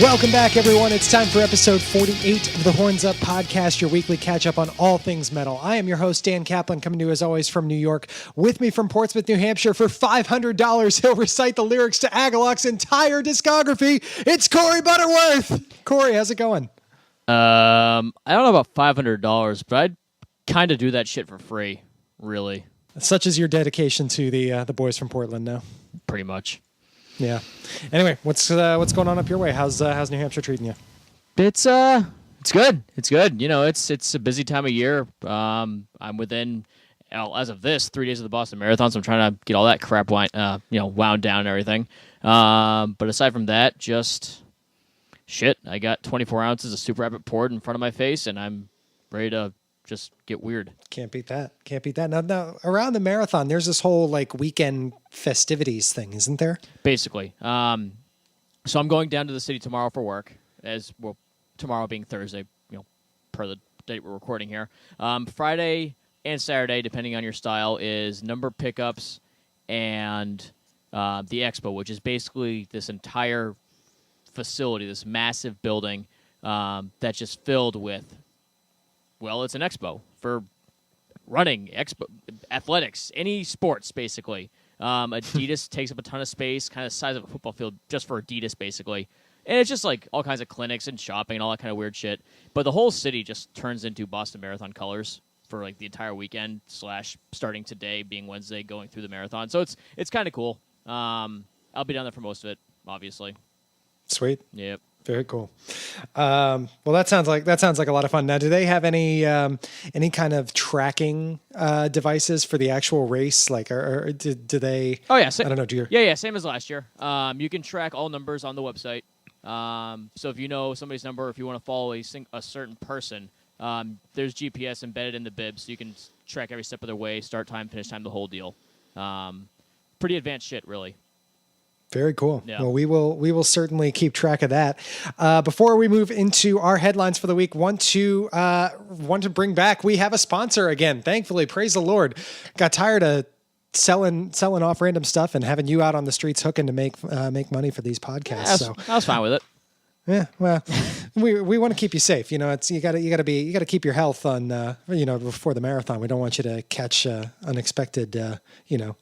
Welcome back, everyone. It's time for episode 48 of the Horns Up Podcast, your weekly catch-up on all things metal. I am your host, Dan Kaplan, coming to you, as always, from New York. With me from Portsmouth, New Hampshire, for $500, he'll recite the lyrics to Agaloc's entire discography. It's Corey Butterworth. Corey, how's it going? I don't know about $500, but I'd kind of do that shit for free, really. Such is your dedication to the boys from Portland now. Pretty much. Yeah. Anyway, what's going on up your way? How's New Hampshire treating you? It's good. It's good. You know, it's a busy time of year. I'm within, as of this, 3 days of the Boston Marathon, so I'm trying to get all that crap wound down and everything. But aside from that, just shit. I got 24 ounces of Super Rapid poured in front of my face, and I'm ready to just get weird. Can't beat that. Now, around the marathon, there's this whole weekend festivities thing, isn't there? Basically. So I'm going down to the city tomorrow for work, as well, tomorrow being Thursday, per the date we're recording here. Friday and Saturday, depending on your style, is number pickups and the expo, which is basically this entire facility, this massive building that's just filled with, well, it's an expo for running, athletics, any sports, basically. Adidas takes up a ton of space, kind of the size of a football field, just for Adidas, basically. And it's just all kinds of clinics and shopping and all that kind of weird shit. But the whole city just turns into Boston Marathon colors for the entire weekend / starting today, being Wednesday, going through the marathon. So it's kind of cool. I'll be down there for most of it, obviously. Sweet. Yep. Very cool. Well, that sounds like a lot of fun. Now, do they have any kind of tracking devices for the actual race? Or do they? Oh yeah, I don't know. Do you? Yeah, same as last year. You can track all numbers on the website. So if you know somebody's number, if you want to follow a certain person, there's GPS embedded in the bib, so you can track every step of their way, start time, finish time, the whole deal. Pretty advanced shit, really. Very cool. Yeah. Well, we will certainly keep track of that. Before we move into our headlines for the week, want to bring back, we have a sponsor again. Thankfully, praise the Lord. Got tired of selling off random stuff and having you out on the streets hooking to make money for these podcasts. Yeah, I was fine with it. Yeah, well, we want to keep you safe. It's you got to keep your health on. Before the marathon, we don't want you to catch unexpected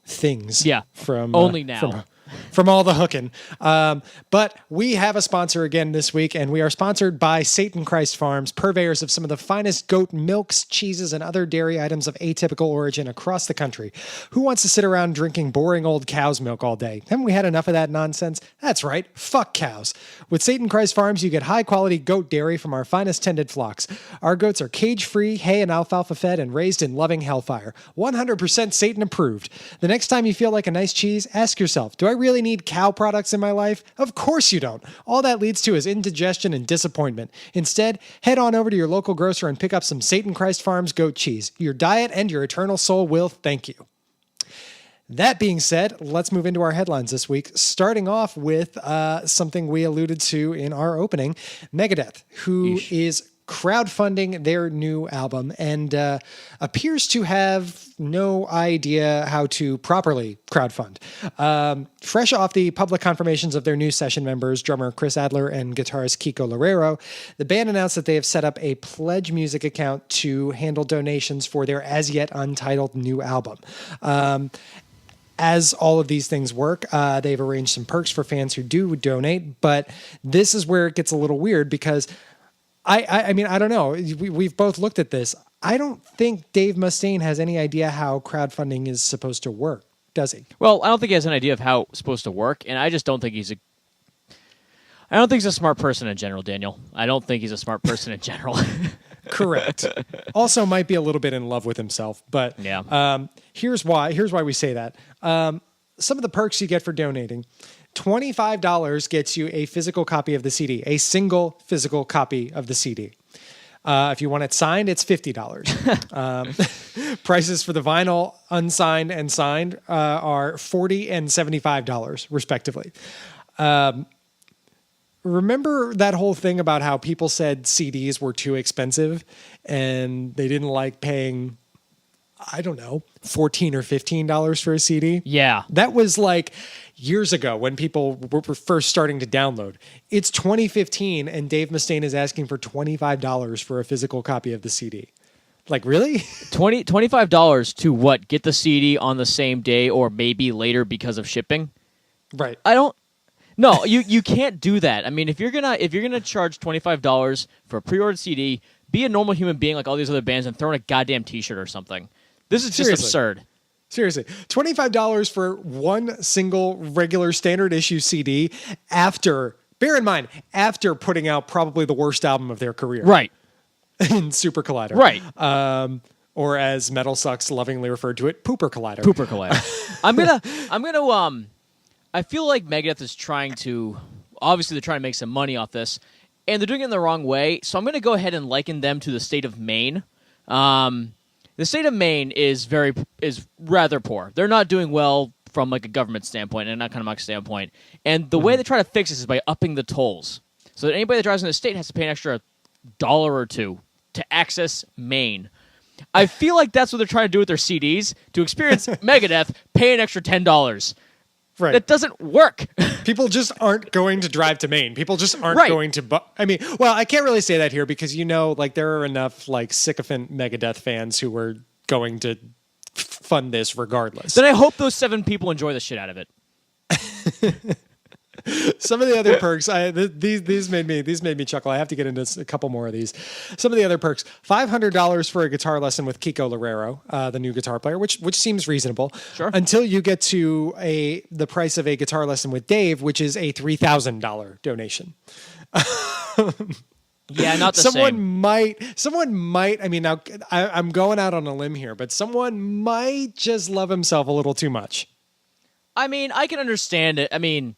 things. Yeah, from only now. From all the hooking. But we have a sponsor again this week, and we are sponsored by Satan Christ Farms, purveyors of some of the finest goat milks, cheeses, and other dairy items of atypical origin across the country. Who wants to sit around drinking boring old cow's milk all day? Haven't we had enough of that nonsense? That's right, fuck cows. With Satan Christ Farms, you get high-quality goat dairy from our finest tended flocks. Our goats are cage-free, hay and alfalfa fed, and raised in loving hellfire. 100% Satan approved. The next time you feel like a nice cheese, ask yourself, do I really need cow products in my life? Of course you don't. All that leads to is indigestion and disappointment. Instead, head on over to your local grocer and pick up some Satan Christ Farms goat cheese. Your diet and your eternal soul will thank you. That being said, let's move into our headlines this week, starting off with something we alluded to in our opening, Megadeth, who is crowdfunding their new album and appears to have no idea how to properly crowdfund. Fresh off the public confirmations of their new session members, drummer Chris Adler and guitarist Kiko Loureiro, the band announced that they have set up a Pledge Music account to handle donations for their as yet untitled new album. As all of these things work, they've arranged some perks for fans who do donate, but this is where it gets a little weird because I mean, I don't know. We've both looked at this. I don't think Dave Mustaine has any idea how crowdfunding is supposed to work, does he? Well, I don't think he has an idea of how it's supposed to work, and I just don't think he's a smart person in general, Daniel. I don't think he's a smart person in general. Correct. Also might be a little bit in love with himself, but yeah. Here's why we say that. Some of the perks you get for donating. $25 gets you a physical copy of the CD, a single physical copy of the CD. If you want it signed, it's $50. Prices for the vinyl, unsigned and signed, are $40 and $75, respectively. Remember that whole thing about how people said CDs were too expensive and they didn't like paying I don't know, $14 or $15 for a CD. Yeah. That was like years ago when people were first starting to download. It's 2015 and Dave Mustaine is asking for $25 for a physical copy of the CD. Like, really? $25 to what? Get the CD on the same day or maybe later because of shipping? Right. I don't. No, you can't do that. I mean, if you're gonna charge $25 for a pre-ordered CD, be a normal human being like all these other bands and throw in a goddamn T-shirt or something. This is just Seriously. absurd. Seriously, $25 for one single regular standard issue CD after, bear in mind, after putting out probably the worst album of their career. Right. In Super Collider. Right. Or as Metal Sucks lovingly referred to it, Pooper Collider. Pooper Collider. I feel like Megadeth is trying to, obviously they're trying to make some money off this, and they're doing it in the wrong way, so I'm going to go ahead and liken them to the state of Maine. The state of Maine is rather poor. They're not doing well from like a government standpoint and an economic standpoint, and the way they try to fix this is by upping the tolls, so that anybody that drives in the state has to pay an extra $1 or $2 to access Maine. I feel like that's what they're trying to do with their CDs. To experience Megadeth, pay an extra $10. Right. That doesn't work. People just aren't going to drive to Maine. People just aren't Right. going to. I mean, well, I can't really say that here because like there are enough like sycophant Megadeth fans who were going to fund this regardless. Then I hope those 7 people enjoy the shit out of it. Some of the other perks, these made me chuckle. I have to get into a couple more of these. Some of the other perks: $500 for a guitar lesson with Kiko Loureiro, the new guitar player, which seems reasonable. Sure. Until you get to the price of a guitar lesson with Dave, which is a $3,000 donation. Yeah, not the Someone might. I mean, now I'm going out on a limb here, but someone might just love himself a little too much. I mean, I can understand it. I mean,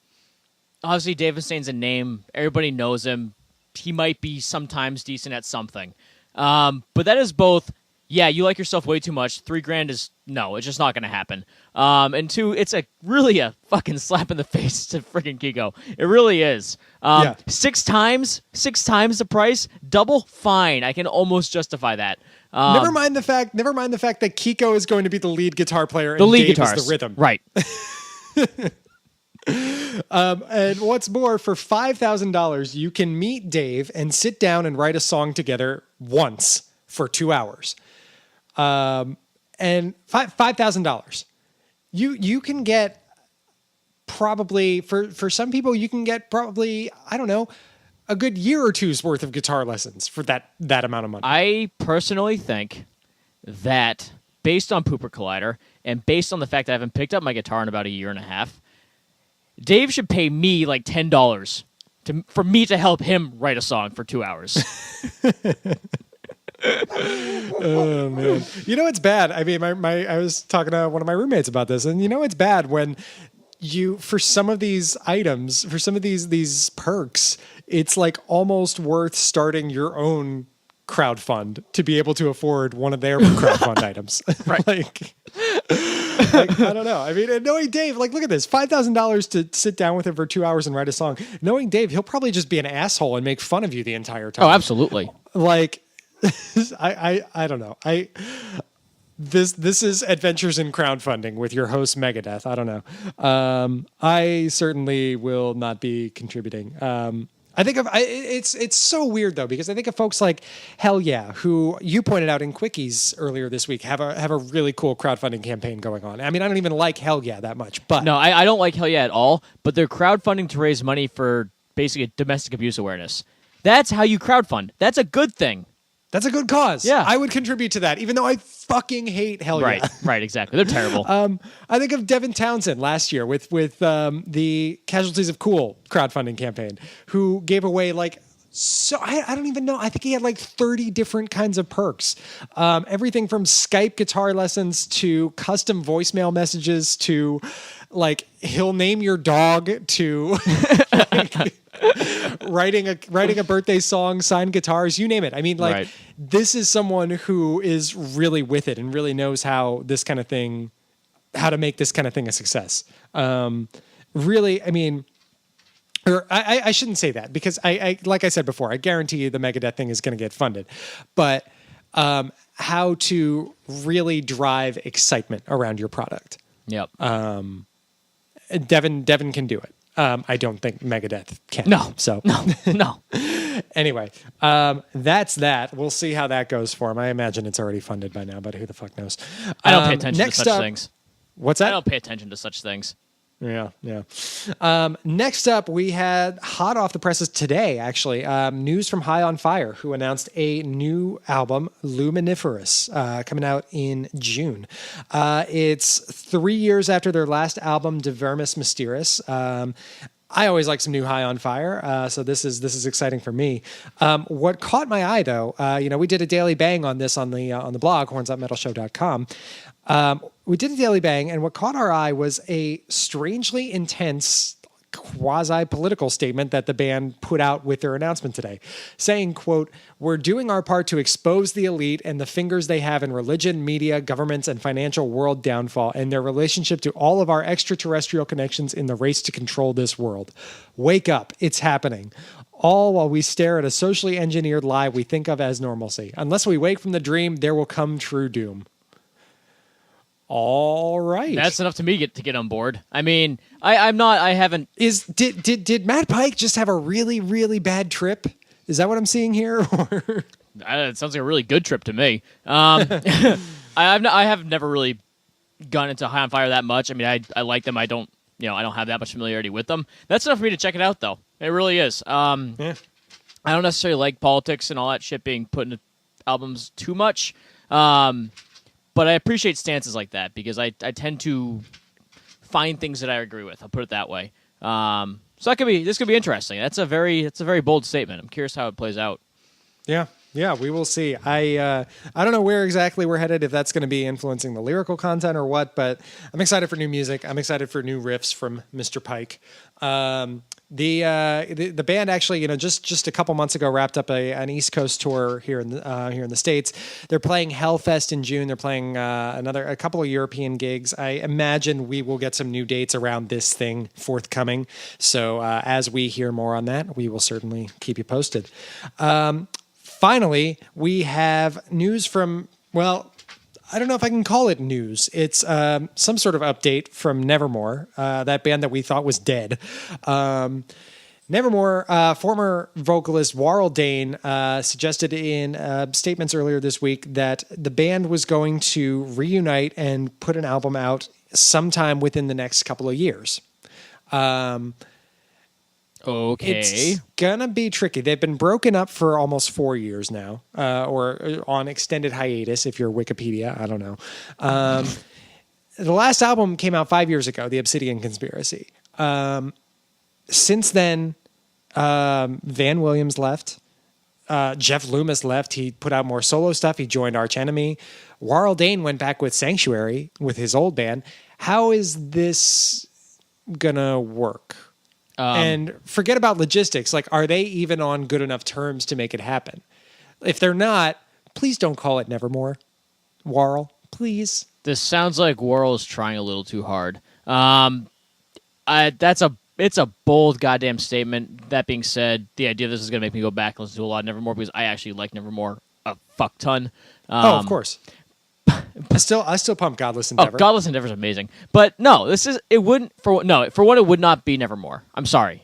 obviously, Dave Mustaine's a name. Everybody knows him. He might be sometimes decent at something. But that is both, yeah, you like yourself way too much. $3,000 is, no, it's just not going to happen. And 2, it's really a fucking slap in the face to freaking Kiko. It really is. Yeah. 6 times the price, double, fine. I can almost justify that. Never mind the fact that Kiko is going to be the lead guitar player and The lead Dave guitarist. is the rhythm. Right. And what's more, for $5,000, you can meet Dave and sit down and write a song together once for 2 hours. And $5,000. You can get probably for some people you can get probably, I don't know, a good year or two's worth of guitar lessons for that amount of money. I personally think that based on Pooper Collider and based on the fact that I haven't picked up my guitar in about a year and a half, Dave should pay me like $10 for me to help him write a song for 2 hours. Oh man, it's bad. I mean, I was talking to one of my roommates about this, and it's bad when for some of these items, for some of these perks, it's like almost worth starting your own crowdfund to be able to afford one of their crowdfund items. Right. like I don't know. I mean, and knowing Dave, like, look at this, $5,000 to sit down with him for 2 hours and write a song. Knowing Dave, he'll probably just be an asshole and make fun of you the entire time. Oh, absolutely. Like, I don't know. This is Adventures in Crowdfunding with your host Megadeth. I don't know. I certainly will not be contributing. I think it's so weird though, because I think of folks like Hell Yeah, who you pointed out in Quickies earlier this week, have a really cool crowdfunding campaign going on. I mean, I don't even like Hell Yeah that much, but No, I don't like Hell Yeah at all, but they're crowdfunding to raise money for basically domestic abuse awareness. That's how you crowdfund. That's a good thing. that's a good cause. Yeah. I would contribute to that, even though I fucking hate Hell Right, Yeah. right, exactly. They're terrible. I think of Devin Townsend last year with the Casualties of Cool crowdfunding campaign, who gave away I don't even know. I think he had like 30 different kinds of perks. Everything from Skype guitar lessons to custom voicemail messages to like he'll name your dog to writing a birthday song, signed guitars, you name it. I mean, like, Right. This is someone who is really with it and really knows how to make this kind of thing a success. Really, I mean, or I shouldn't say that, because I like I said before, I guarantee you the Megadeth thing is going to get funded, but how to really drive excitement around your product. Yep. Devin can do it. I don't think Megadeth can. No. So no. anyway, that's that. We'll see how that goes for him. I imagine it's already funded by now, but who the fuck knows? I don't pay attention to next such up- things. What's I that? don't pay attention to such things. Yeah. Next up, we had hot off the presses today, actually, news from High on Fire, who announced a new album, Luminiferous, coming out in June. It's 3 years after their last album, De Vermis Mysteris. I always like some new High on Fire, so this is exciting for me. What caught my eye, though, we did a daily bang on this on the blog, hornsupmetalshow.com. We did a daily bang, and what caught our eye was a strangely intense quasi-political statement that the band put out with their announcement today, saying, quote, "We're doing our part to expose the elite and the fingers they have in religion, media, governments, and financial world downfall, and their relationship to all of our extraterrestrial connections in the race to control this world. Wake up, it's happening. All while we stare at a socially engineered lie we think of as normalcy. Unless we wake from the dream, there will come true doom." All right. That's enough to me to get on board. I mean, I haven't. Did Matt Pike just have a really, really bad trip? Is that what I'm seeing here? It sounds like a really good trip to me. I have never really gone into High on Fire that much. I mean, I like them. I don't have that much familiarity with them. That's enough for me to check it out, though. It really is. Yeah. I don't necessarily like politics and all that shit being put into albums too much. But I appreciate stances like that because I tend to find things that I agree with. I'll put it that way. So this could be interesting. That's a very bold statement. I'm curious how it plays out. Yeah, we will see. I don't know where exactly we're headed, if that's going to be influencing the lyrical content or what, but I'm excited for new music. I'm excited for new riffs from Mr. Pike. The band actually, just a couple months ago wrapped up an East Coast tour here in the States. They're playing Hellfest in June. They're playing a couple of European gigs. I imagine we will get some new dates around this thing forthcoming. So as we hear more on that, we will certainly keep you posted. Finally, we have news from, well, I don't know if I can call it news. It's some sort of update from Nevermore, that band that we thought was dead. Nevermore, former vocalist Warrell Dane suggested in statements earlier this week that the band was going to reunite and put an album out sometime within the next couple of years. Okay. It's gonna be tricky. They've been broken up for almost 4 years now, or on extended hiatus if you're Wikipedia. I don't know. The last album came out 5 years ago, The Obsidian Conspiracy. Since then, Van Williams left. Jeff Loomis left. He put out more solo stuff. He joined Arch Enemy. Warrell Dane went back with Sanctuary with his old band. How is this gonna work? And forget about logistics. Like, are they even on good enough terms to make it happen? If they're not, please don't call it Nevermore. Warrell, please. This sounds like Warrell is trying a little too hard. It's a bold goddamn statement. That being said, the idea of this is going to make me go back and listen to a lot of Nevermore because I actually like Nevermore a fuck ton. Of course. I still pump Godless Endeavor. Oh, Godless Endeavor is amazing. But no, it would not be Nevermore. I'm sorry.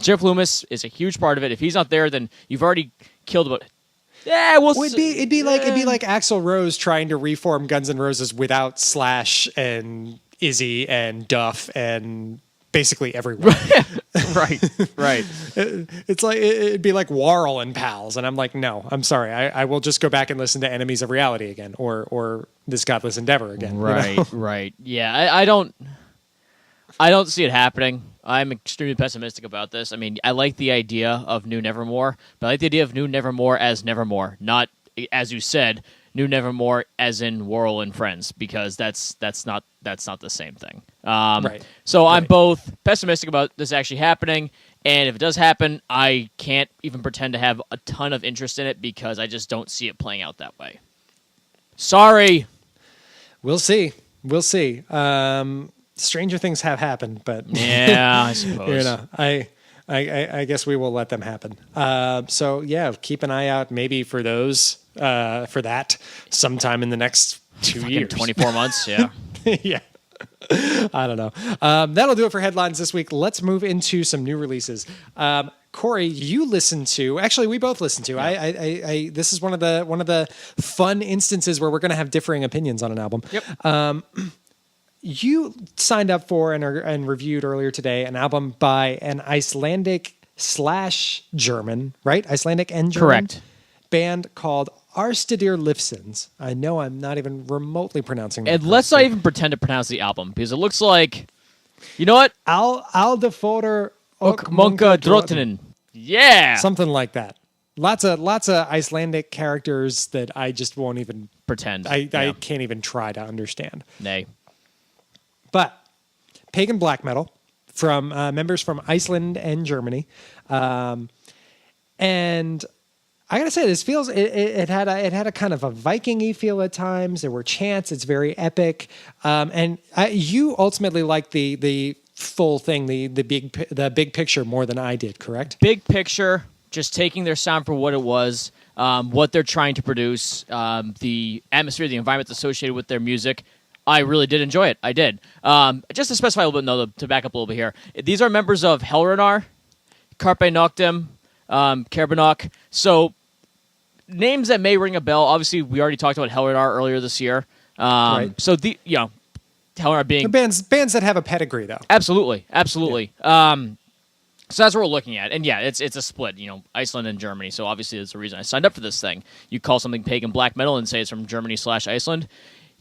Jeff Loomis is a huge part of it. If he's not there, then you've already killed about. Yeah, it'd be like Axl Rose trying to reform Guns N' Roses without Slash and Izzy and Duff and basically everyone. right. It's like it'd be like Warrell and Pals, and I'm like, no, I'm sorry, I will just go back and listen to Enemies of Reality again, or this Godless Endeavor again. Right, right. Yeah, I don't see it happening. I'm extremely pessimistic about this. I mean, I like the idea of New Nevermore, but I like the idea of New Nevermore as Nevermore, not, as you said, New Nevermore as in Warrell and Friends, because that's not the same thing. Right. So I'm both pessimistic about this actually happening, and if it does happen, I can't even pretend to have a ton of interest in it because I just don't see it playing out that way. Sorry. We'll see. Stranger things have happened, but yeah, I suppose. I guess we will let them happen. So yeah, keep an eye out maybe for those for that sometime in the next 2 years. 24 months, yeah. Yeah. I don't know. That'll do it for headlines this week. Let's move into some new releases. Corey, you listened to. Actually, we both listened to. I this is one of the fun instances where we're going to have differing opinions on an album. Yep. You signed up for and reviewed earlier today an album by an Icelandic / German, right? Icelandic and German. Correct. Band called Arstadir Lifsins. I know I'm not even remotely pronouncing that. And let's not even pretend to pronounce the album because it looks like, you know what? Aldefoder Ok Munka Drottnin. Yeah. Something like that. Lots of Icelandic characters that I just won't even Pretend. I Yeah. can't even try to understand. Nay. But pagan black metal from members from Iceland and Germany, and I gotta say, this feels it had a kind of a Viking-y feel at times. There were chants. It's very epic, and you ultimately liked the full thing, the big picture more than I did. Correct? Big picture, just taking their sound for what it was, what they're trying to produce, the atmosphere, the environment associated with their music. I really did enjoy it. I did. Just to specify a little bit, to back up a little bit here, these are members of Helrenar, Carpe Noctem, Kerbanok. So names that may ring a bell. Obviously, we already talked about Helrenar earlier this year. Right. So Helrenar being Bands that have a pedigree, though. absolutely. So that's what we're looking at. And yeah, it's a split, Iceland and Germany. So obviously that's the reason I signed up for this thing. You call something pagan black metal and say it's from Germany / Iceland.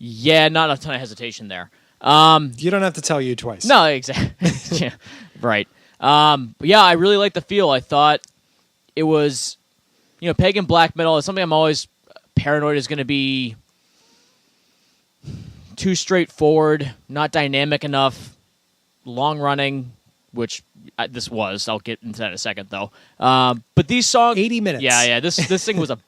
Yeah, not a ton of hesitation there. You don't have to tell you twice. No, exactly. Yeah, right. But yeah, I really like the feel. I thought it was, pagan black metal is something I'm always paranoid is going to be too straightforward, not dynamic enough, long running, which this was. I'll get into that in a second, though. But these songs, 80 minutes. Yeah. This thing was a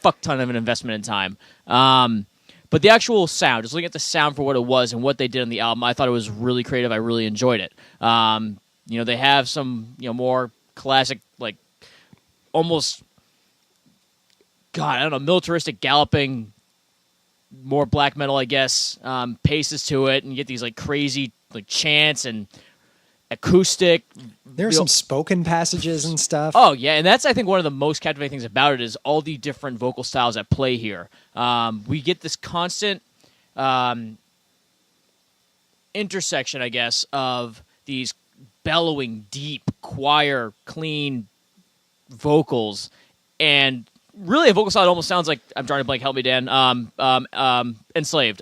fuck ton of an investment in time. But the actual sound, just looking at the sound for what it was and what they did on the album, I thought it was really creative. I really enjoyed it. They have some, more classic, like almost, militaristic galloping, more black metal, I guess, paces to it, and you get these like crazy like chants and acoustic. There are some spoken passages and stuff. Oh yeah, and that's I think one of the most captivating things about it is all the different vocal styles at play here. We get this constant intersection, I guess, of these bellowing, deep, choir, clean vocals, and really a vocal style that almost sounds like I'm drawing a blank. Help me, Dan. Enslaved.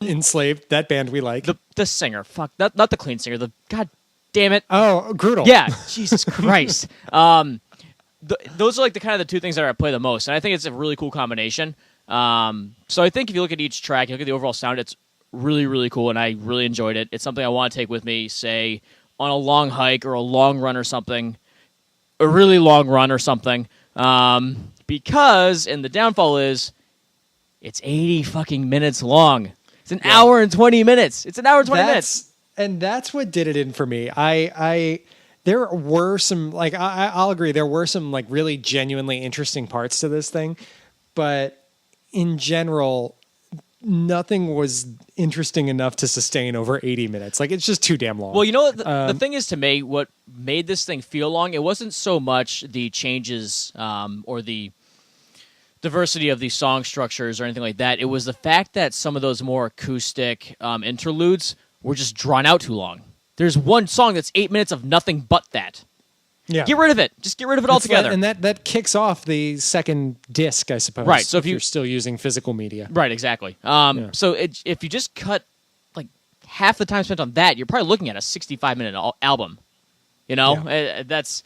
Enslaved, that band we like. The singer. Fuck, not the clean singer. The god damn it. Oh, Grudel. Yeah, Jesus Christ. Those are like the kind of the two things that are at play the most, and I think it's a really cool combination. So I think if you look at each track, you look at the overall sound, it's really, really cool, and I really enjoyed it. It's something I want to take with me, say, on a long hike or a long run or something, a really long run or something, because, and the downfall is, it's 80 fucking minutes long. It's an hour and 20 minutes. It's an hour and 20 minutes. And that's what did it in for me. There were some, like, I'll agree, there were some, like, really genuinely interesting parts to this thing, but in general, nothing was interesting enough to sustain over 80 minutes. Like, it's just too damn long. Well, the thing is, to me, what made this thing feel long, it wasn't so much the changes or the diversity of these song structures or anything like that. It was the fact that some of those more acoustic interludes were just drawn out too long. There's one song that's 8 minutes of nothing but that. Yeah. Get rid of it. Just get rid of it altogether. And that kicks off the second disc, I suppose. Right. So if you're still using physical media. Right, exactly. So if you just cut like half the time spent on that, you're probably looking at a 65-minute album. Yeah. That's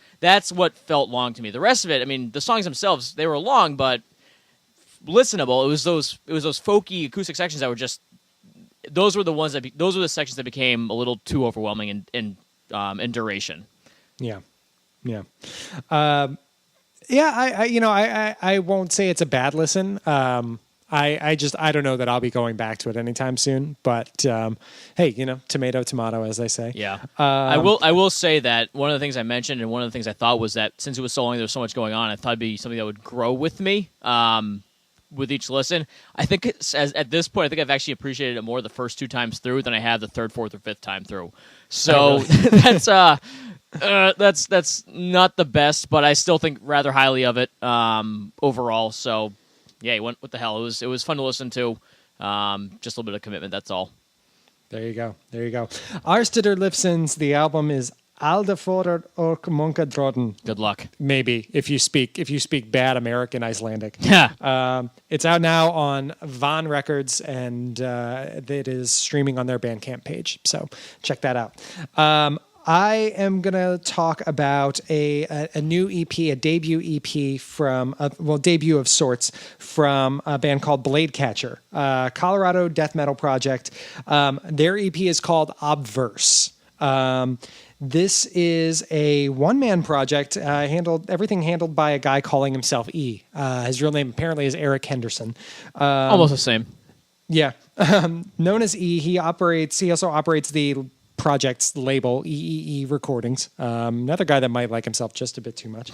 what felt long to me. The rest of it, I mean, the songs themselves, they were long, but listenable. It was those folky acoustic sections that were just. Those were the sections that became a little too overwhelming in duration. Yeah. Yeah. I won't say it's a bad listen. I don't know that I'll be going back to it anytime soon, but hey, tomato, as they say. Yeah. I will say that one of the things I mentioned and one of the things I thought was that since it was so long, there was so much going on, I thought it'd be something that would grow with me. with each listen. I think at this point, I think I've actually appreciated it more the first 2 times through than I have the third, fourth, or fifth time through. So that's not the best, but I still think rather highly of it overall. So yeah, what the hell? It was fun to listen to. Just a little bit of commitment. That's all. There you go. There you go. Arstetter Lifsons, the album is Aldeforer och Munkadrotten. Good luck. Maybe if you speak bad American Icelandic. Yeah. It's out now on Von Records, and it is streaming on their Bandcamp page. So check that out. I am going to talk about a new EP, a debut EP from, debut of sorts from a band called Bladecatcher, Colorado death metal project. Their EP is called Obverse. This is a one-man project, everything handled by a guy calling himself E. His real name apparently is Eric Henderson. Almost the same. Yeah. Known as E, he also operates the project's label, EEE Recordings. Another guy that might like himself just a bit too much.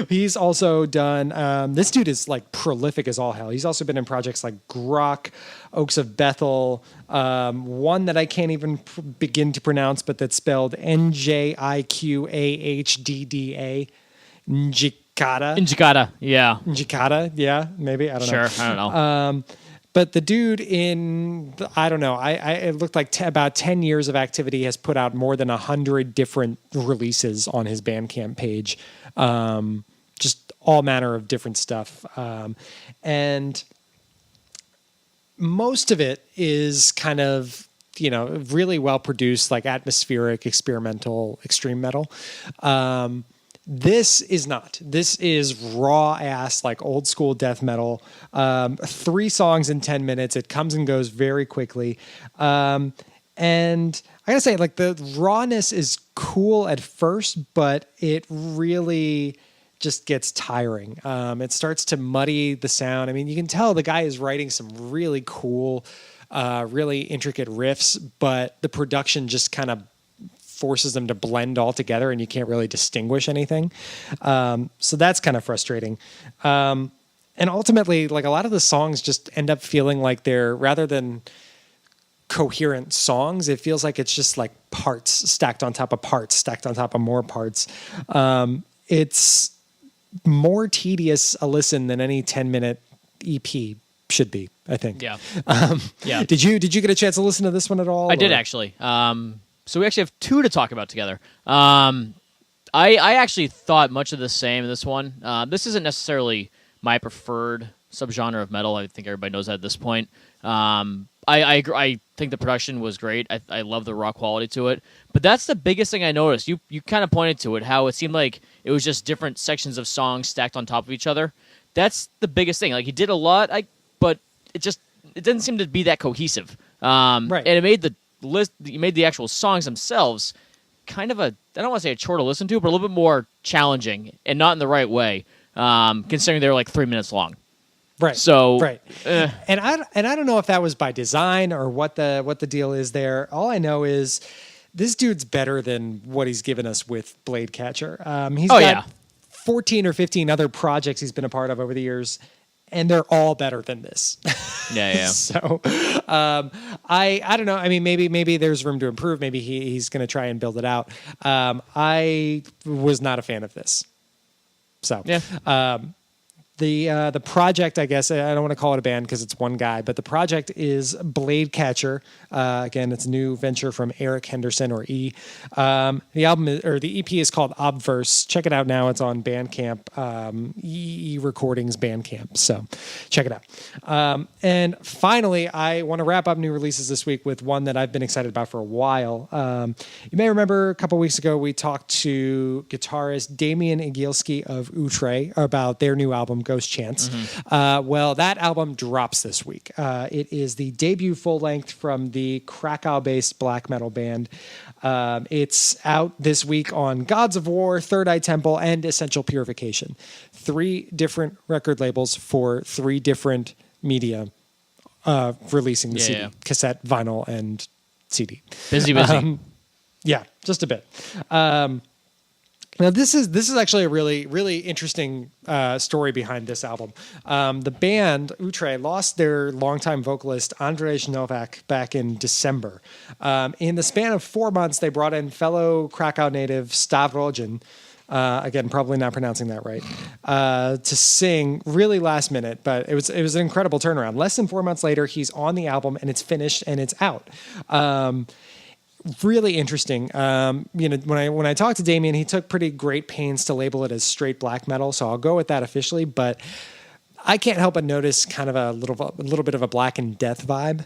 He's also done, this dude is like prolific as all hell. He's also been in projects like Grok, Oaks of Bethel, one that I can't even begin to pronounce, but that's spelled Njiqahda. Njikata, yeah. Njikata, yeah, maybe, I don't know. Sure, I don't know. But the dude I don't know, it looked like about 10 years of activity has put out more than 100 different releases on his Bandcamp page. Just all manner of different stuff. And most of it is kind of, really well produced, like atmospheric, experimental, extreme metal. This is not. This is raw ass, like old school death metal. 3 songs in 10 minutes. It comes and goes very quickly. And I gotta say, like, the rawness is cool at first, but it really just gets tiring. It starts to muddy the sound. I mean, you can tell the guy is writing some really cool, really intricate riffs, but the production just kind of forces them to blend all together and you can't really distinguish anything. So that's kind of frustrating. And ultimately, like, a lot of the songs just end up feeling like they're, rather than coherent songs, it feels like it's just like parts stacked on top of parts, stacked on top of more parts. It's more tedious a listen than any 10-minute EP should be, I think. Yeah. Yeah. Did you get a chance to listen to this one at all? I did, actually. So we actually have 2 to talk about together. I actually thought much of the same in this one. This isn't necessarily my preferred subgenre of metal. I think everybody knows that at this point. I think the production was great. I love the raw quality to it. But that's the biggest thing I noticed. You kind of pointed to it, how it seemed like it was just different sections of songs stacked on top of each other. That's the biggest thing. Like, he did a lot, but it didn't seem to be that cohesive. Right. And it made the actual songs themselves kind of I don't want to say a chore to listen to, but a little bit more challenging, and not in the right way, considering they were like 3 minutes long. Right. So right. And I don't know if that was by design or what the deal is there. All I know is this dude's better than what he's given us with Bladecatcher. He's got 14 or 15 other projects he's been a part of over the years, and they're all better than this. Yeah. So I don't know. I mean, maybe there's room to improve. Maybe he's going to try and build it out. I was not a fan of this. So yeah. The project, I guess, I don't want to call it a band because it's one guy, but the project is Bladecatcher. Again, it's a new venture from Eric Henderson, or E. The EP is called Obverse. Check it out now. It's on Bandcamp, EE Recordings Bandcamp. So check it out. And finally, I want to wrap up new releases this week with one that I've been excited about for a while. You may remember a couple weeks ago, we talked to guitarist Damian Igilski of Outre about their new album, Ghost Chance. Mm-hmm. Well, that album drops this week. It is the debut full length from the Krakow-based black metal band. It's out this week on Gods of War, Third Eye Temple, and Essential Purification. 3 different record labels for 3 different media releasing the CD. Cassette, vinyl, and CD. Busy. Yeah, just a bit. Now this is actually a really interesting story behind this album. The band Outre lost their longtime vocalist Andrzej Novak back in December. In the span of 4 months, they brought in fellow Krakow native Stavrogen. Again, probably not pronouncing that right, to sing really last minute, but it was an incredible turnaround. Less than 4 months later, he's on the album and it's finished and it's out. Really interesting. When I talked to Damien, he took pretty great pains to label it as straight black metal, so I'll go with that officially. But I can't help but notice kind of a little bit of a Black and Death vibe.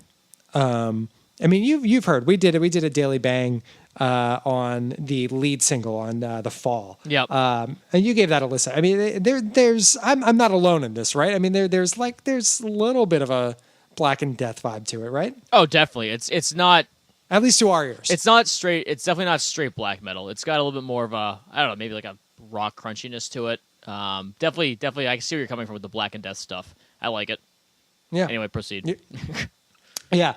I mean, you've heard we did a Daily Bang on the lead single on The Fall. Yep. And you gave that a listen. I mean, there's I'm not alone in this, right? I mean, there's a little bit of a Black and Death vibe to it, right? Oh, definitely. It's not. At least to our ears. It's not straight. It's definitely not straight black metal. It's got a little bit more of a, I don't know, maybe like a rock crunchiness to it. Definitely. I can see where you're coming from with the Black and Death stuff. I like it. Yeah. Anyway, proceed. Yeah.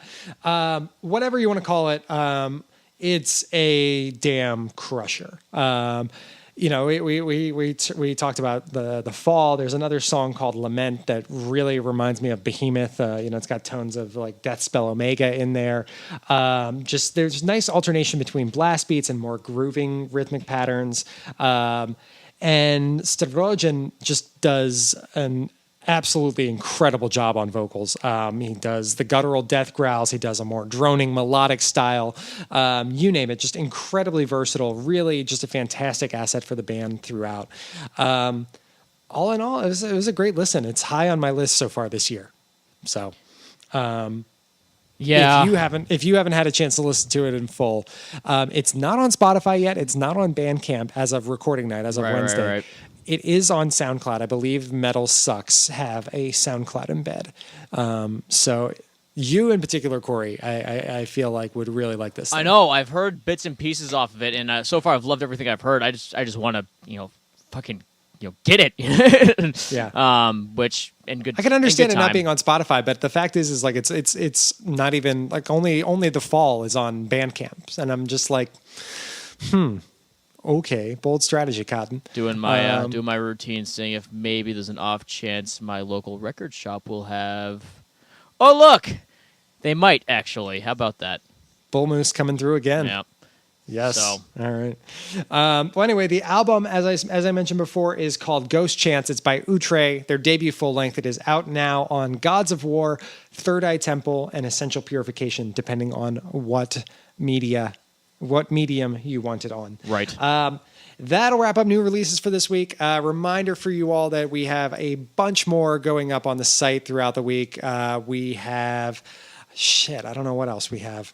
Whatever you want to call it, it's a damn crusher. We talked about the Fall. There's another song called Lament that really reminds me of Behemoth. It's got tones of like Deathspell Omega in there. Just there's nice alternation between blast beats and more grooving rhythmic patterns. And Stavrogen just does an absolutely incredible job on vocals. He does the guttural death growls. He does a more droning melodic style. You name it, just incredibly versatile. Really just a fantastic asset for the band throughout. All in all, it was a great listen. It's high on my list so far this year. So, yeah. If you haven't had a chance to listen to it in full, it's not on Spotify yet. It's not on Bandcamp as of recording night, as of Wednesday. Right. It is on SoundCloud. I believe Metal Sucks have a SoundCloud embed. So you in particular, Corey, I feel like would really like this thing. I know. I've heard bits and pieces off of it, and so far I've loved everything I've heard. I just want to, fucking, get it. Yeah. Which in good. I can understand in it good not time. being on Spotify, but the fact is like it's not even like only The Fall is on Bandcamp, and I'm just like, okay, bold strategy, Cotton. Doing my routine, seeing if maybe there's an off chance my local record shop will have. Oh, look, they might actually. How about that? Bull Moose coming through again. Yeah. Yes. So. All right. Well, anyway, the album, as I mentioned before, is called Ghost Chance. It's by Outre, their debut full length. It is out now on Gods of War, Third Eye Temple, and Essential Purification, depending on what medium you want it on. Right. That'll wrap up new releases for this week. Reminder for you all that we have a bunch more going up on the site throughout the week. We have, I don't know what else we have.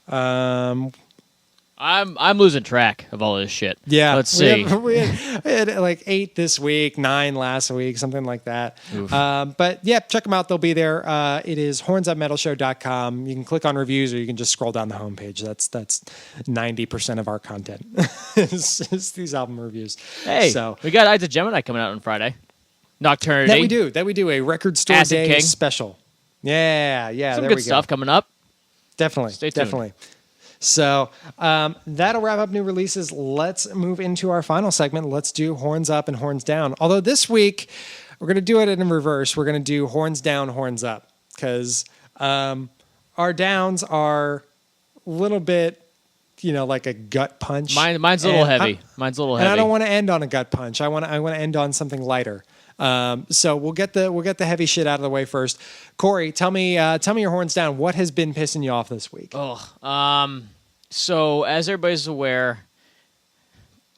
I'm losing track of all this shit. Yeah. Let's see. We had like 8 this week, 9 last week, something like that. But yeah, check them out. They'll be there. It is hornsupmetalshow.com. You can click on reviews or you can just scroll down the homepage. That's 90% of our content is these album reviews. Hey, so we got Eyes of Gemini coming out on Friday. Nocturnity. That we do a record store Acid day King. special. Yeah. Some there good we go. stuff coming up. Definitely. Stay tuned. Definitely. So that'll wrap up new releases. Let's move into our final segment. Let's do Horns Up and Horns Down. Although this week, we're going to do it in reverse. We're going to do Horns Down, Horns Up. Because our downs are a little bit, like a gut punch. Mine's a little heavy. And I don't want to end on a gut punch. I want to end on something lighter. So we'll get the heavy shit out of the way first. Corey, tell me your horns down. What has been pissing you off this week? So as everybody's aware,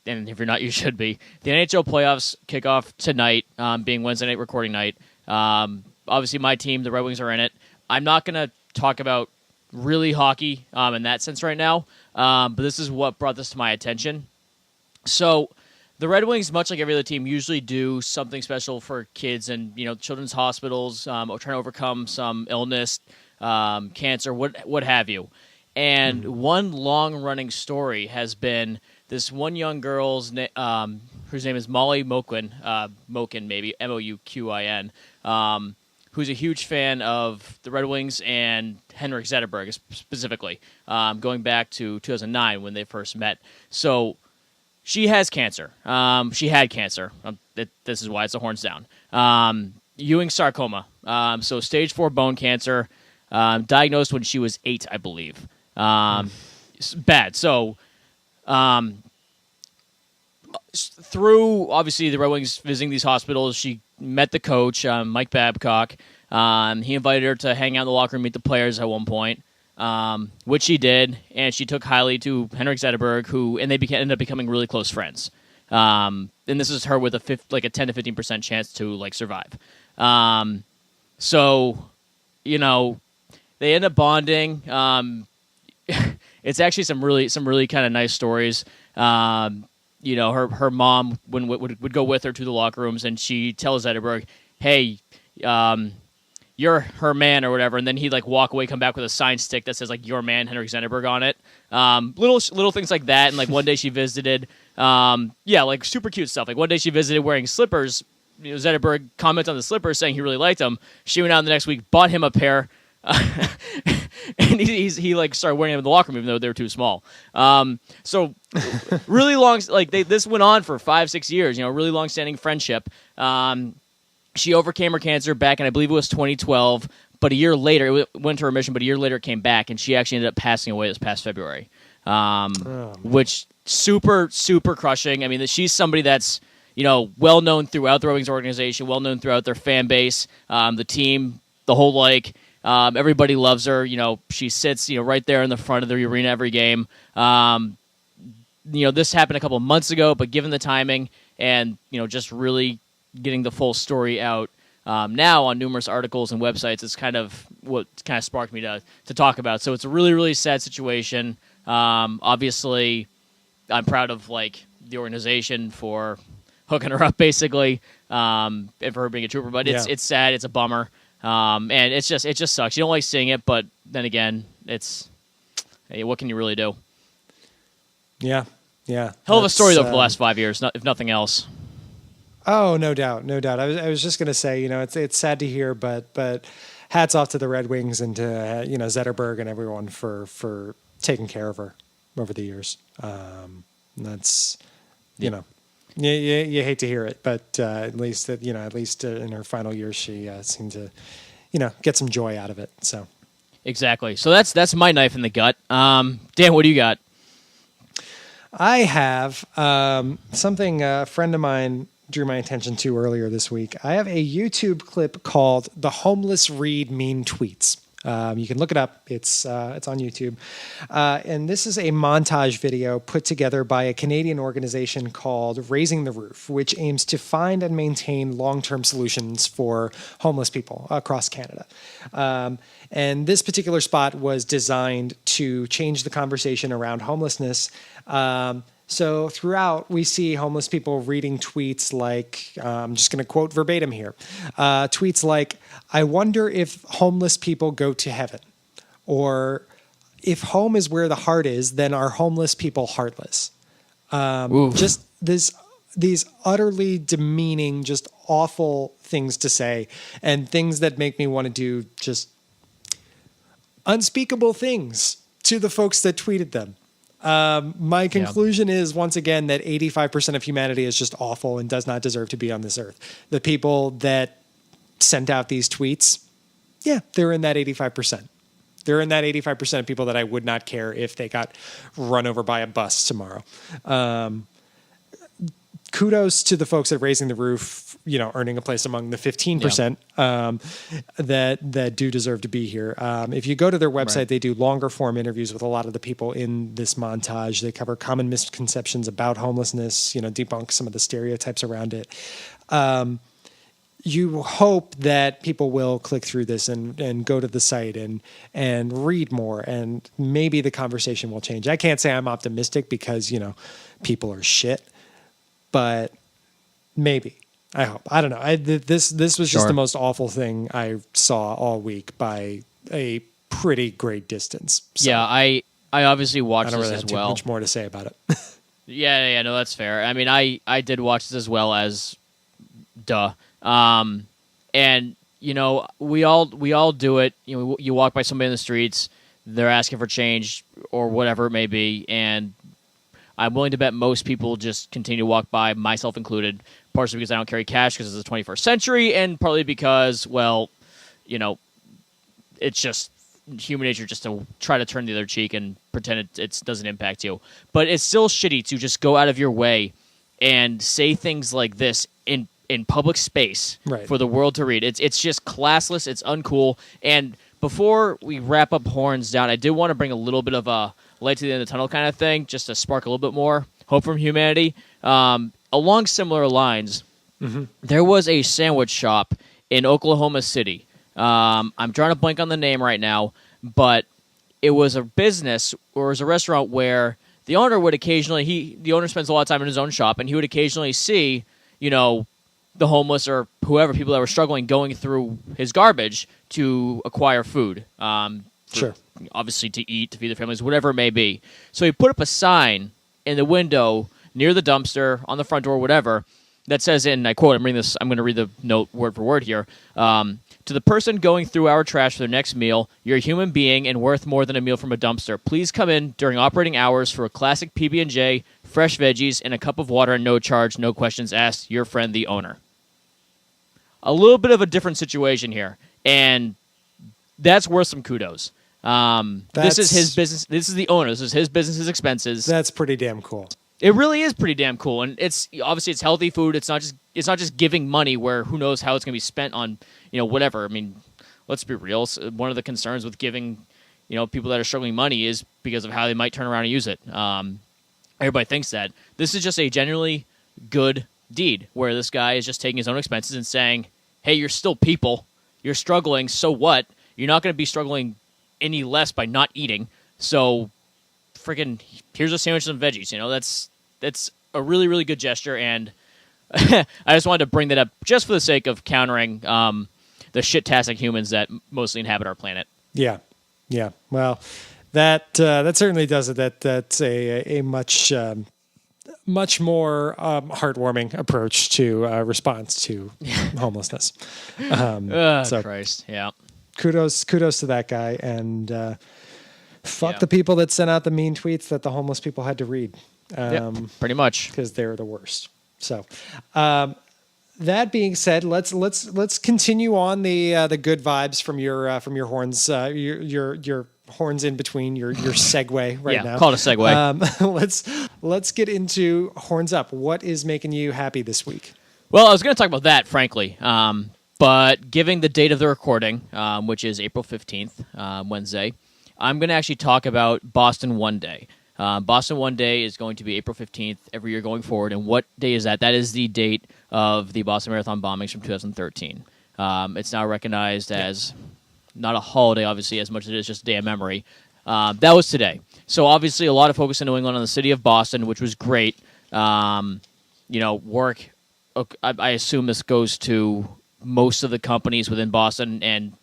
and if you're not, you should be. The NHL playoffs kick off tonight, being Wednesday night recording night. Obviously, my team, the Red Wings, are in it. I'm not going to talk about really hockey in that sense right now, but this is what brought this to my attention. So the Red Wings, much like every other team, usually do something special for kids and children's hospitals, or trying to overcome some illness, cancer, what have you. And one long-running story has been this one young girl's whose name is Molly Moquin, Moquin maybe, Mouquin, who's a huge fan of the Red Wings and Henrik Zetterberg specifically, going back to 2009 when they first met. So she has cancer. She had cancer. This is why it's a horns down. Ewing sarcoma. So stage 4 bone cancer. Diagnosed when she was 8, I believe. Bad. So through obviously the Red Wings visiting these hospitals, she met the coach, Mike Babcock. He invited her to hang out in the locker room, meet the players at one point, which she did, and she took Hailey to Henrik Zetterberg, and they ended up becoming really close friends. And this is her with a 10 to 15% chance to like survive. So, you know, they end up bonding. It's actually some really kind of nice stories. You know, her mom would go with her to the locker rooms, and she tells Zetterberg, "Hey, you're her man," or whatever, and then he'd like walk away, come back with a signed stick that says like "Your man, Henrik Zetterberg" on it. Little things like that. And like one day she visited, like super cute stuff. Like one day she visited wearing slippers. You know, Zetterberg comments on the slippers saying he really liked them. She went out the next week, bought him a pair. And he like started wearing them in the locker room even though they were too small. So really long, like this went on for 5-6 years, you know, really long standing friendship. She overcame her cancer back in, I believe it was 2012, but a year later, it went to remission, but a year later it came back, and she actually ended up passing away this past February, which super, super crushing. I mean, she's somebody that's, you know, well-known throughout the Red Wings organization, well-known throughout their fan base, the team, the whole like. Everybody loves her. You know, she sits, you know, right there in the front of the arena every game. You know, this happened a couple of months ago, but given the timing and, you know, just really getting the full story out now on numerous articles and websites, it's kind of what kind of sparked me to talk about. So it's a really, really sad situation. Obviously, I'm proud of like the organization for hooking her up, basically, and for her being a trooper. But it's sad. It's a bummer. And it just sucks. You don't like seeing it, but then again, hey, what can you really do? Yeah. Hell of a story though for the last 5 years, if nothing else. Oh, no doubt. I was just gonna say, you know, it's sad to hear, but hats off to the Red Wings and to you know Zetterberg and everyone for taking care of her over the years. That's you know. You hate to hear it, but at least in her final years, she seemed to, you know, get some joy out of it. So exactly. So that's my knife in the gut. Dan, what do you got? I have something a friend of mine drew my attention to earlier this week. I have a YouTube clip called "The Homeless Read Mean Tweets." You can look it up. It's on YouTube. And this is a montage video put together by a Canadian organization called Raising the Roof, which aims to find and maintain long-term solutions for homeless people across Canada. And this particular spot was designed to change the conversation around homelessness. So throughout, we see homeless people reading tweets like, I'm just going to quote verbatim here, tweets like, "I wonder if homeless people go to heaven," or "If home is where the heart is, then are homeless people heartless?" Just these utterly demeaning, just awful things to say, and things that make me want to do just unspeakable things to the folks that tweeted them. My conclusion is, once again, that 85% of humanity is just awful and does not deserve to be on this earth. The people that sent out these tweets, they're in that 85%. They're in that 85% of people that I would not care if they got run over by a bus tomorrow. Kudos to the folks at Raising the Roof, you know, earning a place among the 15% that do deserve to be here. If you go to their website, they do longer form interviews with a lot of the people in this montage. They cover common misconceptions about homelessness, you know, debunk some of the stereotypes around it. You hope that people will click through this and go to the site and read more, and maybe the conversation will change. I can't say I'm optimistic because, you know, people are shit. But maybe. I hope. I don't know. This was just the most awful thing I saw all week by a pretty great distance. So yeah, I obviously watched I don't this really as have well. Too much more to say about it. Yeah, no, that's fair. I mean, I did watch this as well as duh. And you know, we all do it. You know, you walk by somebody in the streets, they're asking for change or whatever it may be, and I'm willing to bet most people just continue to walk by, myself included, partially because I don't carry cash because it's the 21st century, and partly because, well, you know, it's just human nature just to try to turn the other cheek and pretend it doesn't impact you. But it's still shitty to just go out of your way and say things like this in public space Right. for the world to read. It's just classless. It's uncool. And before we wrap up Horns Down, I did want to bring a little bit of a light to the end of the tunnel kind of thing, just to spark a little bit more hope from humanity. Along similar lines, there was a sandwich shop in Oklahoma City. I'm trying to blank on the name right now, but it was a business or it was a restaurant where the owner would occasionally, the owner spends a lot of time in his own shop, and he would occasionally see, the homeless or whoever, people that were struggling, going through his garbage to acquire food. Sure. Obviously to eat, to feed their families, whatever it may be. So he put up a sign in the window near the dumpster, on the front door, whatever, that says, and I quote, I'm going to read the note word for word here. To the person going through our trash for their next meal, you're a human being and worth more than a meal from a dumpster. Please come in during operating hours for a classic PB&J, fresh veggies, and a cup of water, and no charge, no questions asked. Your friend, the owner. A little bit of a different situation here, and that's worth some kudos. This is his business. This is the owner. This is his business, his expenses. That's pretty damn cool. It really is pretty damn cool, and it's obviously it's healthy food. It's not just giving money where who knows how it's going to be spent on whatever. I mean, let's be real. One of the concerns with giving people that are struggling money is because of how they might turn around and use it. Everybody thinks that this is just a genuinely good deed where this guy is just taking his own expenses and saying, "Hey, you're still people. You're struggling. So what? You're not going to be struggling any less by not eating. So." Freaking here's a sandwich and some veggies. That's a really, really good gesture, and I just wanted to bring that up just for the sake of countering the shit-tastic humans that mostly inhabit our planet. Yeah. Well, that certainly does it. That's a much more heartwarming approach to response to homelessness. So Christ, yeah. Kudos to that guy, and fuck Yeah. the people that sent out the mean tweets that the homeless people had to read. Pretty much. Because they're the worst. So, that being said, let's continue on the good vibes from your horns, your horns in between your segue right now. Call it a segue. Let's get into horns up. What is making you happy this week? Well, I was going to talk about that, frankly. But giving the date of the recording, which is April 15th, Wednesday, I'm going to actually talk about Boston One Day. Boston One Day is going to be April 15th every year going forward. And what day is that? That is the date of the Boston Marathon bombings from 2013. It's now recognized as not a holiday, obviously, as much as it is just a day of memory. That was today. So obviously a lot of focus in New England on the city of Boston, which was great. Work. I assume this goes to most of the companies within Boston and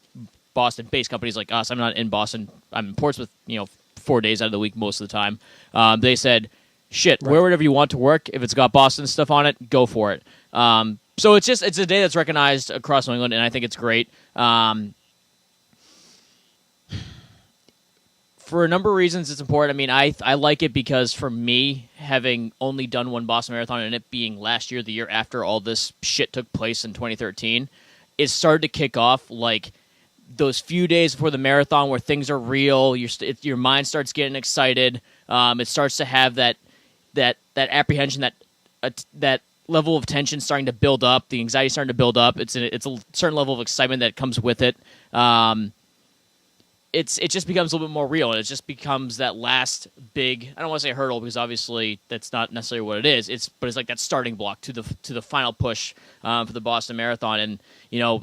Boston-based companies like us. I'm not in Boston. I'm in Portsmouth, 4 days out of the week most of the time. They said, shit, Right. wear whatever you want to work. If it's got Boston stuff on it, go for it. So it's a day that's recognized across New England, and I think it's great. For a number of reasons, it's important. I mean, I like it because for me, having only done one Boston Marathon and it being last year, the year after all this shit took place in 2013, it started to kick off like those few days before the marathon where things are real. Your mind starts getting excited. It starts to have that apprehension, that level of tension starting to build up. The anxiety starting to build up. It's a certain level of excitement that comes with it. It just becomes a little bit more real, and it just becomes that last big, I don't want to say hurdle because obviously that's not necessarily what it is. But it's like that starting block to the final push for the Boston Marathon. And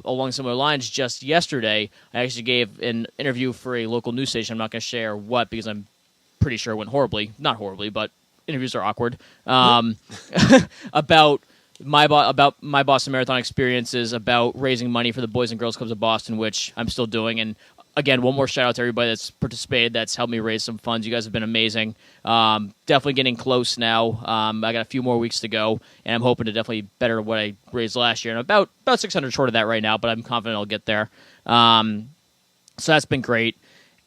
along similar lines, just yesterday I actually gave an interview for a local news station. I'm not going to share what because I'm pretty sure it went horribly. Not horribly, but interviews are awkward. About my Boston Marathon experiences, about raising money for the Boys and Girls Clubs of Boston, which I'm still doing. And again, one more shout out to everybody that's participated, that's helped me raise some funds. You guys have been amazing. Definitely getting close now. I got a few more weeks to go, and I'm hoping to definitely better what I raised last year. And about 600 short of that right now, but I'm confident I'll get there. So that's been great.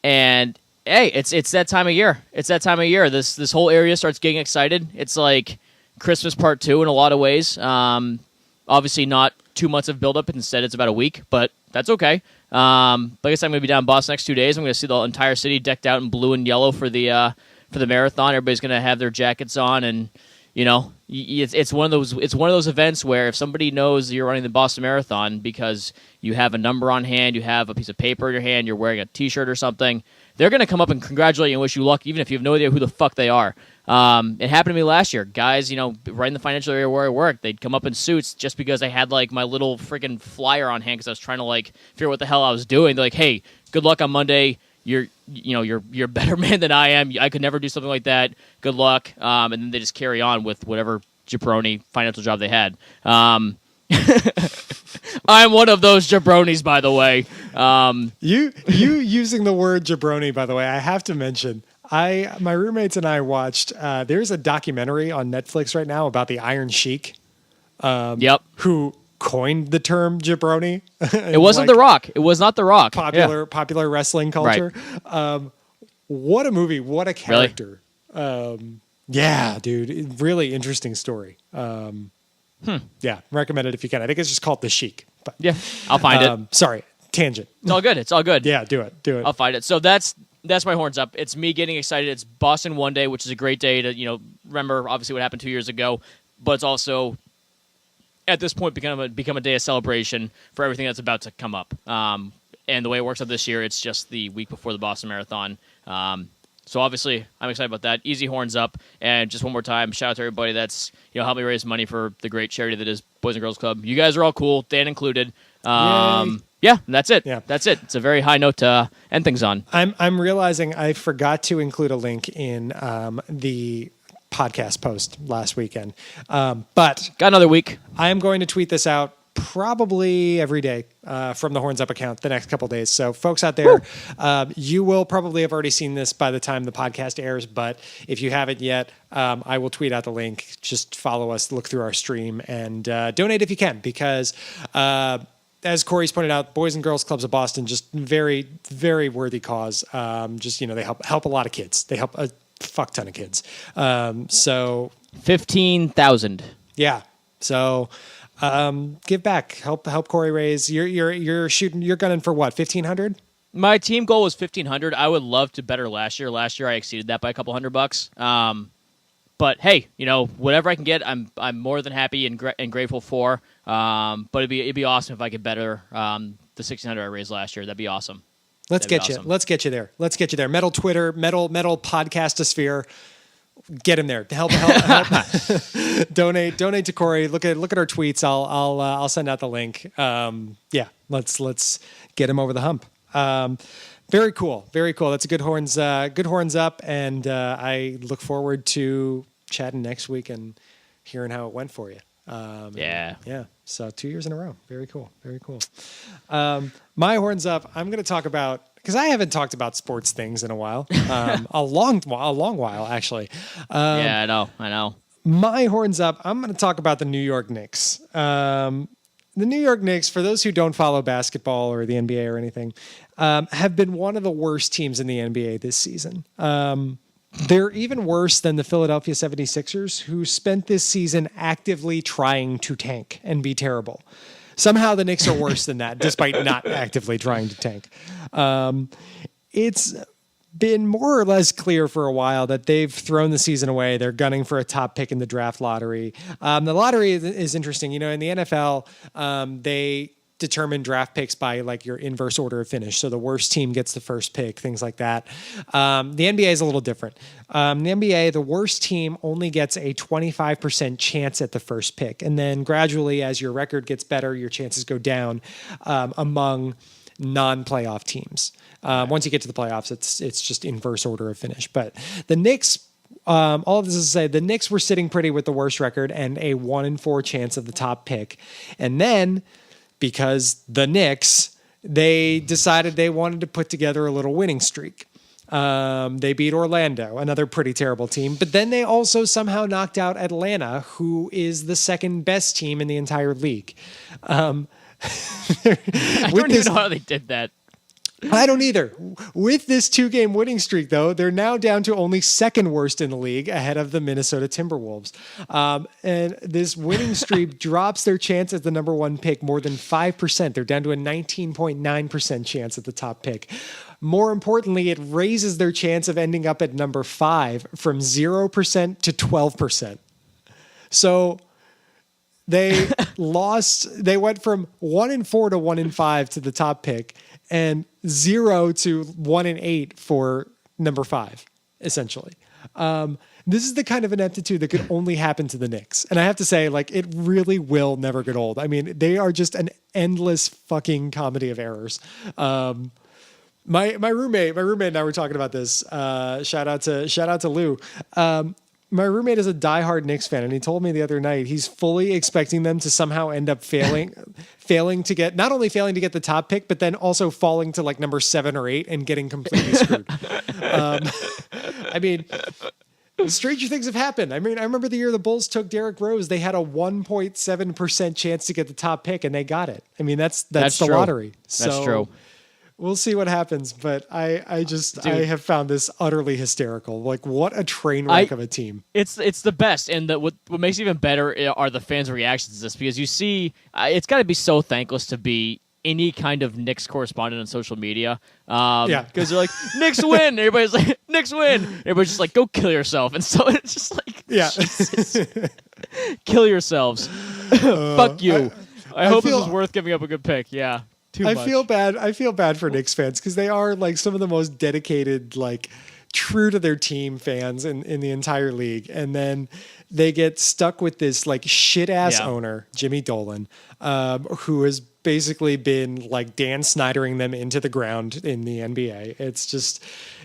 And Hey, it's that time of year. It's that time of year. This whole area starts getting excited. It's like Christmas part 2 in a lot of ways. Obviously not 2 months of buildup. Instead, it's about a week, but that's okay. Like I said, I'm going to be down in Boston next 2 days. I'm going to see the entire city decked out in blue and yellow for the marathon. Everybody's going to have their jackets on, and you know, it's one of those events where if somebody knows you're running the Boston Marathon because you have a number on hand, you have a piece of paper in your hand, you're wearing a T-shirt or something, they're going to come up and congratulate you and wish you luck, even if you have no idea who the fuck they are. It happened to me last year. Guys, you know, right in the financial area where I work, they'd come up in suits just because I had like my little freaking flyer on hand because I was trying to like figure out what the hell I was doing. They're like, "Hey, good luck on Monday. You're a better man than I am. I could never do something like that. Good luck." And then they just carry on with whatever jabroni financial job they had. I'm one of those jabronis, by the way. You using the word jabroni, by the way, I have to mention. My roommates and I watched. There's a documentary on Netflix right now about the Iron Sheik. Yep. Who coined the term jabroni? It wasn't The Rock. It was not The Rock. Popular wrestling culture. Right. What a movie! What a character! Really? Yeah, dude, really interesting story. Yeah, recommend it if you can. I think it's just called The Sheik. But, yeah, I'll find it. Sorry, tangent. It's all good. It's all good. Yeah, do it. I'll find it. So that's my horns up. It's me getting excited. It's Boston One Day, which is a great day to remember obviously what happened 2 years ago, but it's also at this point become a day of celebration for everything that's about to come up. And the way it works out this year, it's just the week before the Boston Marathon. So obviously, I'm excited about that. Easy horns up, and just one more time, shout out to everybody that's helped me raise money for the great charity that is Boys and Girls Club. You guys are all cool, Dan included. Yeah, that's it. Yeah. That's it. It's a very high note to end things on. I'm realizing I forgot to include a link in the podcast post last weekend, but Got another week. I am going to tweet this out probably every day from the Horns Up account the next couple days. So folks out there, you will probably have already seen this by the time the podcast airs, but if you haven't yet, I will tweet out the link. Just follow us, look through our stream, and donate if you can, because as Corey's pointed out, Boys and Girls Clubs of Boston, just very, very worthy cause. They help a lot of kids. They help a fuck ton of kids. So 15,000. yeah. So give back. Help Corey raise. You're gunning for what? 1,500? My team goal was 1,500. I would love to better last year. Last year I exceeded that by a couple $100. But hey, whatever I can get, I'm more than happy and grateful for. But it'd be awesome if I could better the 1,600 I raised last year. That'd be awesome. Let's get you there. Let's get you there. Metal Twitter, metal podcastosphere. Get him there. Help. Donate to Corey. Look at our tweets. I'll send out the link. Let's get him over the hump. Very cool. That's a good horns up, and I look forward to chatting next week and hearing how it went for you. Yeah. So 2 years in a row. Very cool. My horns up. I'm going to talk about, because I haven't talked about sports things in a while, a long while actually. Yeah, I know. My horns up. I'm going to talk about the New York Knicks. The New York Knicks, for those who don't follow basketball or the NBA or anything, have been one of the worst teams in the NBA this season. They're even worse than the Philadelphia 76ers, who spent this season actively trying to tank and be terrible. Somehow the Knicks are worse than that, despite not actively trying to tank. It's been more or less clear for a while that they've thrown the season away. They're gunning for a top pick in the draft lottery. The lottery is interesting. In the NFL, they determine draft picks by like your inverse order of finish. So the worst team gets the first pick, things like that. The NBA is a little different. In the NBA, the worst team only gets a 25% chance at the first pick. And then gradually, as your record gets better, your chances go down among non-playoff teams. Once you get to the playoffs, it's just inverse order of finish. But the Knicks, all of this is to say, the Knicks were sitting pretty with the worst record and a 1 in 4 chance of the top pick. And then, because the Knicks, they decided they wanted to put together a little winning streak. They beat Orlando, another pretty terrible team. But then they also somehow knocked out Atlanta, who is the second best team in the entire league. I don't even know how they did that. I don't either. With this 2-game winning streak, though, they're now down to only second worst in the league, ahead of the Minnesota Timberwolves. And this winning streak drops their chance at the number 1 pick more than 5%. They're down to a 19.9% chance at the top pick. More importantly, it raises their chance of ending up at number 5 from 0% to 12%. So they they went from 1-4 to 1-5 to the top pick, and 0 to 1-8 for number 5, essentially. This is the kind of ineptitude that could only happen to the Knicks. And I have to say, like, it really will never get old. I mean, they are just an endless fucking comedy of errors. My roommate and I were talking about this. Shout out to Lou. My roommate is a diehard Knicks fan, and he told me the other night he's fully expecting them to somehow end up failing to get the top pick, but then also falling to like number 7 or 8 and getting completely screwed. I mean, stranger things have happened. I mean, I remember the year the Bulls took Derrick Rose, they had a 1.7% chance to get the top pick, and they got it. I mean, that's the true. lottery. That's true. We'll see what happens, but I have found this utterly hysterical. Like, what a train wreck of a team. It's the best, and what makes it even better are the fans' reactions to this, because you see, it's got to be so thankless to be any kind of Knicks correspondent on social media. Because they're like, Knicks win. Everybody's like, Knicks win. Everybody's just like, go kill yourself. And so it's just like, Jesus. Kill yourselves. Fuck you. I hope this was worth giving up a good pick. Yeah. I feel bad for Knicks fans, because they are like some of the most dedicated, like, true to their team fans in the entire league. And then they get stuck with this like shit ass owner, Jimmy Dolan, who has basically been like Dan Snydering them into the ground in the NBA.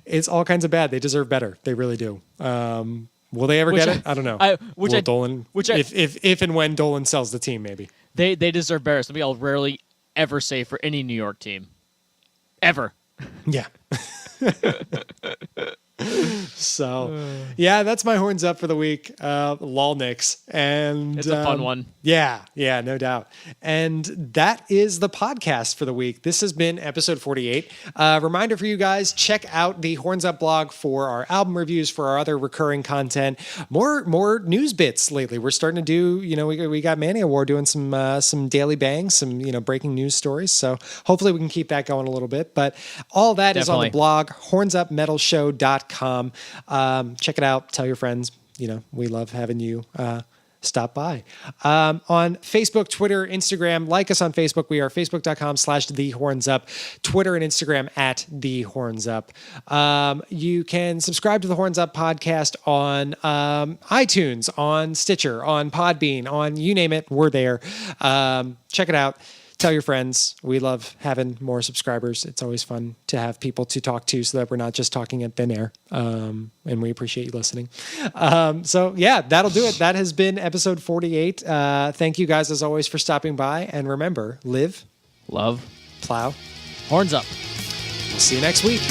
It's all kinds of bad. They deserve better. They really do. Will they ever get it? I don't know. If and when Dolan sells the team, maybe. They deserve better. Something I'll rarely ever say for any New York team. Ever. Yeah. So, yeah, that's my horns up for the week. Lol Knicks. And it's a fun one. Yeah, no doubt. And that is the podcast for the week. This has been episode 48. Reminder for you guys, check out the Horns Up blog for our album reviews, for our other recurring content. More news bits lately. We're starting to do, we got Manny Award doing some daily bangs, some, breaking news stories. So hopefully we can keep that going a little bit. But all that is on the blog, hornsupmetalshow.com. Check it out. Tell your friends. We love having you stop by. On Facebook, Twitter, Instagram, like us on Facebook. We are facebook.com/thehornsup, Twitter and Instagram @thehornsup. You can subscribe to the Horns Up podcast on iTunes, on Stitcher, on Podbean, on you name it. We're there. Check it out. Tell your friends. We love having more subscribers. It's always fun to have people to talk to so that we're not just talking at thin air. And we appreciate you listening. So yeah, that'll do it. That has been episode 48. Thank you guys as always for stopping by. And remember, live, love, plow, horns up. We'll see you next week.